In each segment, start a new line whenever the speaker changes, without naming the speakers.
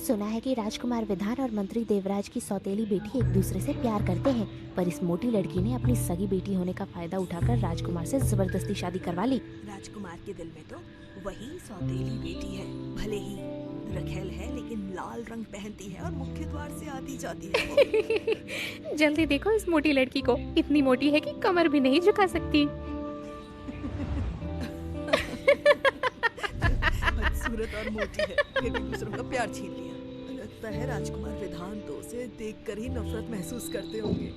सुना है कि राजकुमार विधान और मंत्री देवराज की सौतेली बेटी एक दूसरे से प्यार करते हैं, पर इस मोटी लड़की ने अपनी सगी बेटी होने का फायदा उठाकर राजकुमार से जबरदस्ती शादी करवा ली।
राजकुमार के दिल में तो वही सौतेली बेटी है। भले ही रखेल है, लेकिन लाल रंग पहनती है और मुख्य द्वार से आती जाती है।
जल्दी देखो इस मोटी लड़की को, इतनी मोटी है कि कमर भी नहीं झुका सकती।
बदसूरत और मोटी है, फिर भी दूसरों का प्यार छीन लिया। लगता है राजकुमार विधान तो उसे देखकर ही नफरत महसूस करते होंगे।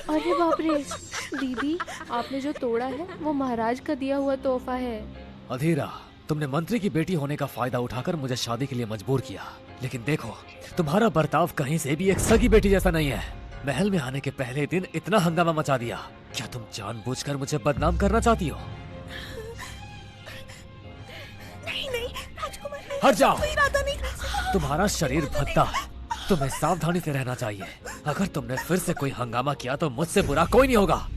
अरे बाप रे, दीदी आपने जो तोड़ा है वो महाराज का दिया हुआ तोहफा है।
अधीरा, तुमने मंत्री की बेटी होने का फायदा उठाकर मुझे शादी के लिए मजबूर किया, लेकिन देखो तुम्हारा बर्ताव कहीं से भी एक सगी बेटी जैसा नहीं है। महल में आने के पहले दिन इतना हंगामा मचा दिया। क्या तुम जानबूझकर मुझे बदनाम करना चाहती हो?
नहीं राजकुमार, नहीं,
हट जाओ।
कोई इरादा नहीं।
तुम्हारा शरीर भद्दा है, तुम्हें सावधानी से रहना चाहिए। अगर तुमने फिर से कोई हंगामा किया तो मुझसे बुरा कोई नहीं होगा।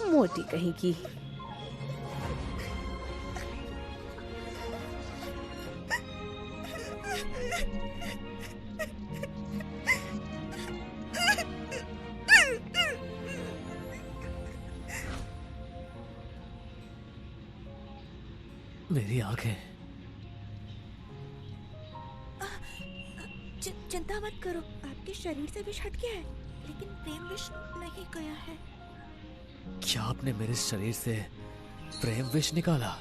मोटी कहीं की।
मेरी आंखें।
चिंता मत करो, आपके शरीर से विष हट गया है, लेकिन प्रेम विष नहीं गया है।
क्या आपने मेरे शरीर से प्रेम विष निकाला?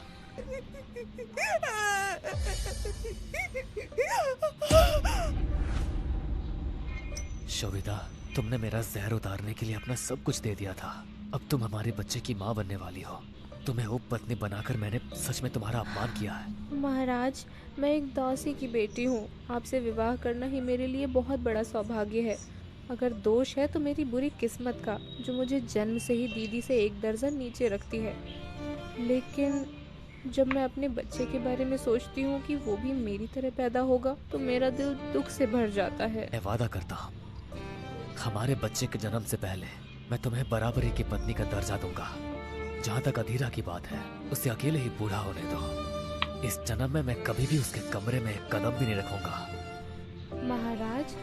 शोभिता, तुमने मेरा जहर उतारने के लिए अपना सब कुछ दे दिया था। अब तुम हमारे बच्चे की माँ बनने वाली हो। तुम्हें उपपत्नी बनाकर मैंने सच में तुम्हारा अपमान किया है।
महाराज, मैं एक दासी की बेटी हूँ। आपसे विवाह करना ही मेरे लिए बहुत बड़ा सौभाग्य है। अगर दोष है तो मेरी बुरी किस्मत का, जो मुझे जन्म से ही दीदी से एक दर्जन नीचे रखती है। लेकिन जब मैं अपने बच्चे के बारे में सोचती हूँ कि वो भी मेरी तरह पैदा होगा, तो मेरा दिल दुख से भर जाता है।
मैं वादा करता हूँ, हमारे बच्चे के जन्म से पहले मैं तुम्हें बराबरी की पत्नी का दर्जा दूंगा। जहाँ तक अधीरा की बात है, उसे अकेले ही बूढ़ा होने दो। इस जन्म में मैं कभी भी उसके कमरे में एक कदम भी नहीं रखूंगा।
महाराज,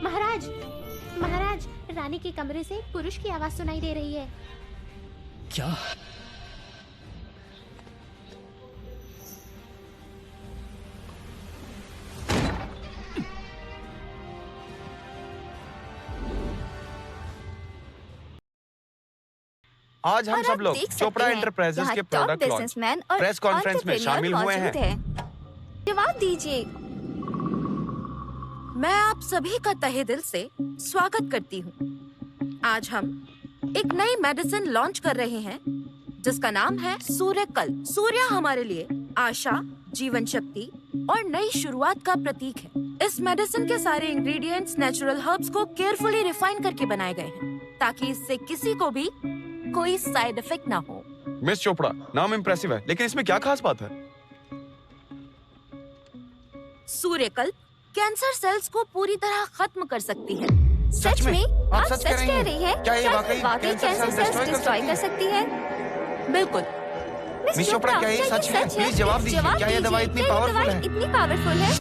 महाराज, महाराज, रानी के कमरे से एक पुरुष की आवाज सुनाई दे रही है।
क्या?
आज हम सब लोग चोपड़ा एंटरप्राइजेस के प्रोडक्ट लॉन्च प्रेस कॉन्फ्रेंस में शामिल हुए हैं।
जवाब दीजिए। मैं आप सभी का तहे दिल से स्वागत करती हूँ। आज हम एक नई मेडिसिन लॉन्च कर रहे हैं जिसका नाम है सूर्यकल। सूर्य हमारे लिए आशा, जीवन शक्ति और नई शुरुआत का प्रतीक है। इस मेडिसिन के सारे इंग्रेडिएंट्स नेचुरल हर्ब्स को केयरफुली रिफाइन करके बनाए गए हैं ताकि इससे किसी को भी कोई साइड इफेक्ट ना हो।
मिस चोपड़ा, नाम इम्प्रेसिव है, लेकिन इसमें क्या खास बात है?
सूर्यकल कैंसर सेल्स को पूरी तरह खत्म कर सकती है।
सच में? आप सच कह रही
कह रही हैं?
क्या ये वाकई
कैंसर सेल्स डिस्ट्रॉय कर सकती है? बिल्कुल।
मिस चोपड़ा, क्या ये सच है? प्लीज जवाब दीजिए, क्या ये दवाई इतनी पावरफुल है?
इतनी पावरफुल है?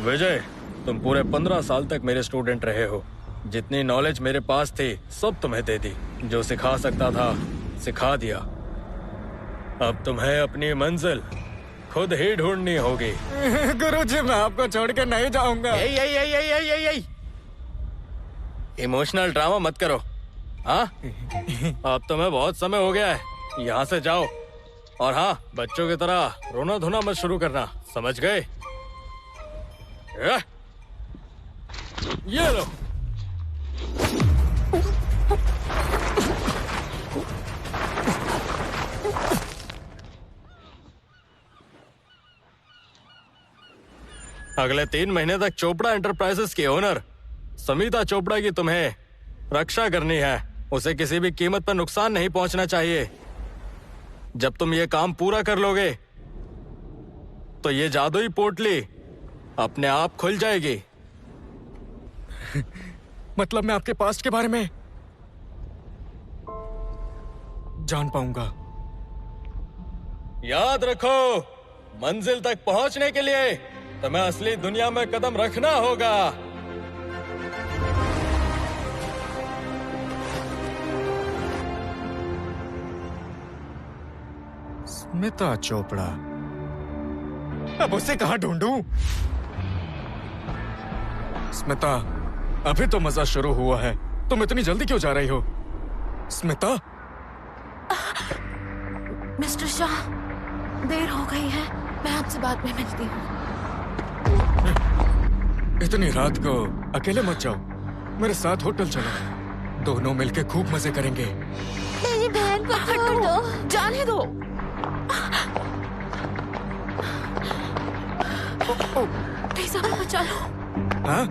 विजय, तुम पूरे 15 साल तक मेरे स्टूडेंट रहे हो। जितनी नॉलेज मेरे पास थी सब तुम्हें दे दी। जो सिखा सकता था सिखा दिया। अब तुम्हें अपनी मंजिल खुद ही ढूंढनी होगी।
गुरुजी, मैं आपको छोड़ के नहीं जाऊंगा।
इमोशनल ड्रामा मत करो। हाँ, अब तुम्हें बहुत समय हो गया है, यहाँ से जाओ। और हाँ, बच्चों की तरह रोना धोना मत शुरू करना, समझ गए? ये लो। अगले 3 महीने तक चोपड़ा एंटरप्राइजेस की ओनर समिता चोपड़ा की तुम्हें रक्षा करनी है। उसे किसी भी कीमत पर नुकसान नहीं पहुंचना चाहिए। जब तुम ये काम पूरा कर लोगे तो ये जादुई पोटली अपने आप खुल जाएगी।
मतलब मैं आपके पास्ट के बारे में जान पाऊंगा।
याद रखो, मंजिल तक पहुंचने के लिए तुम्हें असली दुनिया में कदम रखना होगा।
स्मिता चोपड़ा, अब उसे कहां ढूंढूं? स्मिता, अभी तो मजा शुरू हुआ है, तुम इतनी जल्दी क्यों जा रही हो? स्मिता?
मिस्टर शाह, देर हो गई है, मैं आपसे बाद में मिलती हूँ।
इतनी रात को अकेले मत जाओ, मेरे साथ होटल चलो, दोनों मिलके खूब मजे करेंगे।
मेरी बहन को छोड़ दो।
जाने दो। प्लीज हमें बचा लो।
हाँ?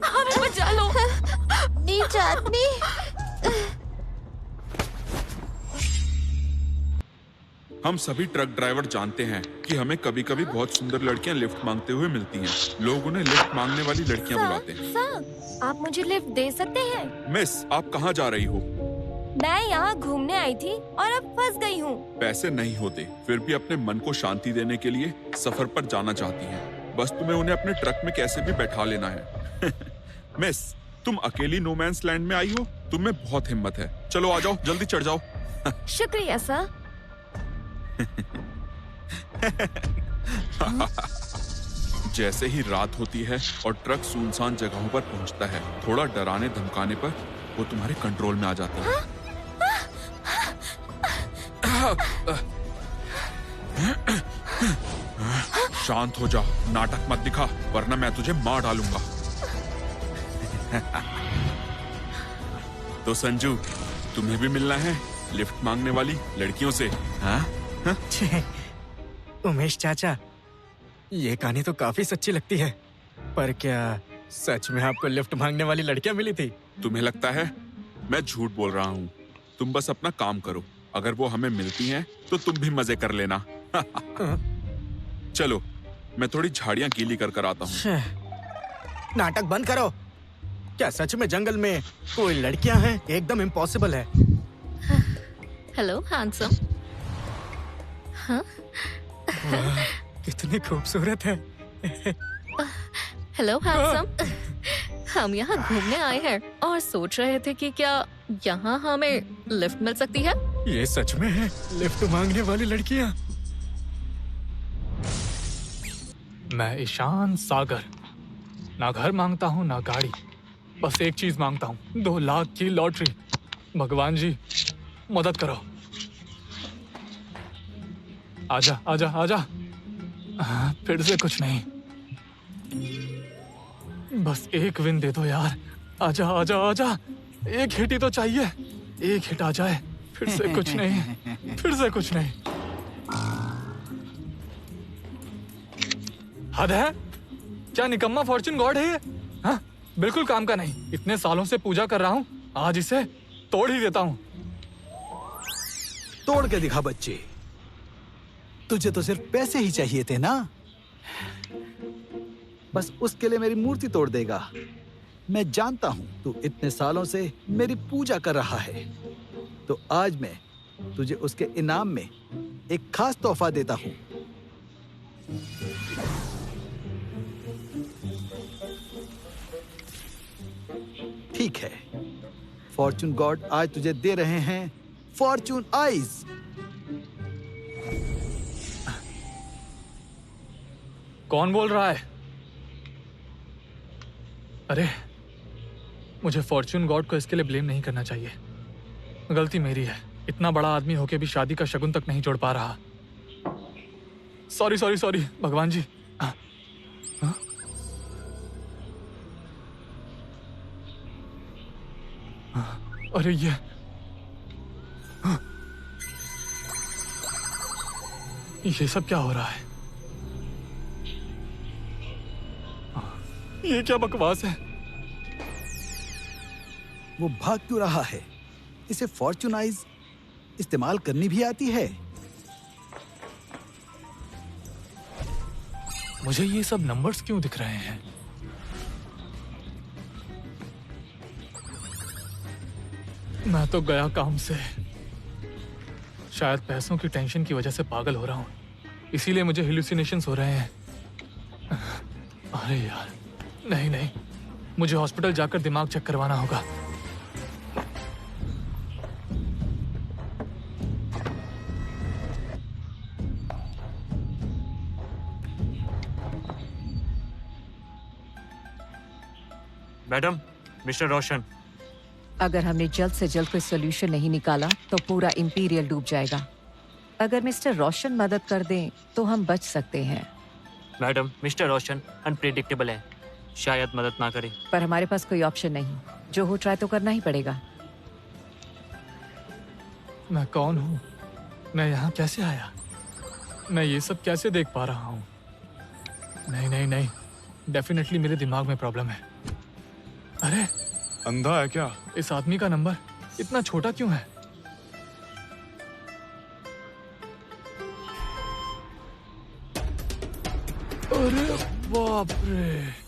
हमें बचा लो।
नहीं चाहती।
हम सभी ट्रक ड्राइवर जानते हैं कि हमें कभी-कभी बहुत सुंदर लड़कियां लिफ्ट मांगते हुए मिलती हैं। लोग उन्हें लिफ्ट मांगने वाली लड़कियां बुलाते हैं।
सर, आप मुझे लिफ्ट दे सकते हैं?
मिस, आप कहाँ जा रही हो?
मैं यहाँ घूमने आई थी और अब फंस गई हूँ।
पैसे नहीं होते, फिर भी अपने मन को शांति देने के लिए सफर पर जाना चाहती हैं। बस तुम्हें उन्हें अपने ट्रक में कैसे भी बैठा लेना है। मिस, तुम अकेली नो मैंस लैंड में आई हो? तुम में बहुत हिम्मत है। चलो आ जाओ, जल्दी चढ़ जाओ।
शुक्रिया सर।
जैसे ही रात होती है और ट्रक सुनसान जगहों पर पहुंचता है, थोड़ा डराने धमकाने पर वो तुम्हारे कंट्रोल में आ जाता है। शांत हो जा, नाटक मत दिखा, वरना मैं तुझे मार डालूंगा। तो संजू, तुम्हें भी मिलना है लिफ्ट मांगने वाली लड़कियों से? हाँ?
उमेश चाचा, ये कहानी तो काफी सच्ची लगती है, पर क्या सच में आपको लिफ्ट मांगने वाली लड़कियां मिली थी?
तुम्हें लगता है मैं झूठ बोल रहा हूँ? तुम बस अपना काम करो, अगर वो हमें मिलती हैं तो तुम भी मजे कर लेना। चलो, मैं थोड़ी झाड़ियाँ गीली कर आता हूँ।
नाटक बंद करो। क्या सच में जंगल में कोई लड़कियां हैं? एकदम इम्पॉसिबल है।
Hello handsome. हाँ?
कितनी खूबसूरत है।
Hello handsome. हम यहाँ घूमने आए हैं और सोच रहे थे कि क्या यहाँ हमें लिफ्ट मिल सकती है?
ये सच में है, लिफ्ट मांगने वाली लड़कियाँ।
मैं ईशान सागर, ना घर मांगता हूँ ना गाड़ी, बस एक चीज मांगता हूँ, 2 लाख की लॉटरी। भगवान जी मदद करो। आजा आजा आजा। फिर से कुछ नहीं, बस एक विन दे दो यार। आजा आजा आजा, एक हिट ही तो चाहिए, एक हिट आ जाए। फिर से कुछ नहीं, फिर से कुछ नहीं। हद है, क्या निकम्मा फॉर्चून गॉड है ये? हाँ, बिल्कुल काम का नहीं। इतने सालों से पूजा कर रहा हूँ, आज इसे तोड़ ही देता हूँ।
तोड़ के दिखा बच्चे, तुझे तो सिर्फ पैसे ही चाहिए थे ना? बस उसके लिए मेरी मूर्ति तोड़ देगा। मैं जानता हूं तू इतने सालों से मेरी पूजा कर रहा है, तो आज मैं तुझे उसके इनाम में एक खास तोहफा देता हूं। ठीक है, फॉर्चून गॉड आज तुझे दे रहे हैं फॉर्चून आइज।
कौन बोल रहा है? अरे मुझे फॉर्च्यून गॉड को इसके लिए ब्लेम नहीं करना चाहिए। गलती मेरी है, इतना बड़ा आदमी होके भी शादी का शगुन तक नहीं जोड़ पा रहा। सॉरी सॉरी सॉरी भगवान जी। अरे ये सब क्या हो रहा है? ये क्या बकवास है?
वो भाग क्यों रहा है? इसे फॉर्च्यूनाइज इस्तेमाल करनी भी आती है।
मुझे ये सब नंबर्स क्यों दिख रहे हैं? मैं तो गया काम से। शायद पैसों की टेंशन की वजह से पागल हो रहा हूँ, इसीलिए मुझे हेलुसिनेशंस हो रहे हैं। अरे यार, नहीं, मुझे हॉस्पिटल जाकर दिमाग चेक करवाना होगा।
मैडम, मिस्टर रोशन।
अगर हमने जल्द से जल्द कोई सोल्यूशन नहीं निकाला तो पूरा इंपीरियल डूब जाएगा। अगर मिस्टर रोशन मदद कर दें तो हम बच सकते हैं।
मैडम, मिस्टर रोशन अनप्रेडिक्टेबल है, शायद मदद ना करें।
पर हमारे पास कोई ऑप्शन नहीं, जो हो ट्राई तो करना ही पड़ेगा।
मैं कौन हूँ? मैं यहाँ कैसे आया? मैं ये सब कैसे देख पा रहा हूँ? नहीं, डेफिनेटली मेरे दिमाग में प्रॉब्लम है। अरे
अंधा है क्या?
इस आदमी का नंबर इतना छोटा क्यों है? अरे बाप रे।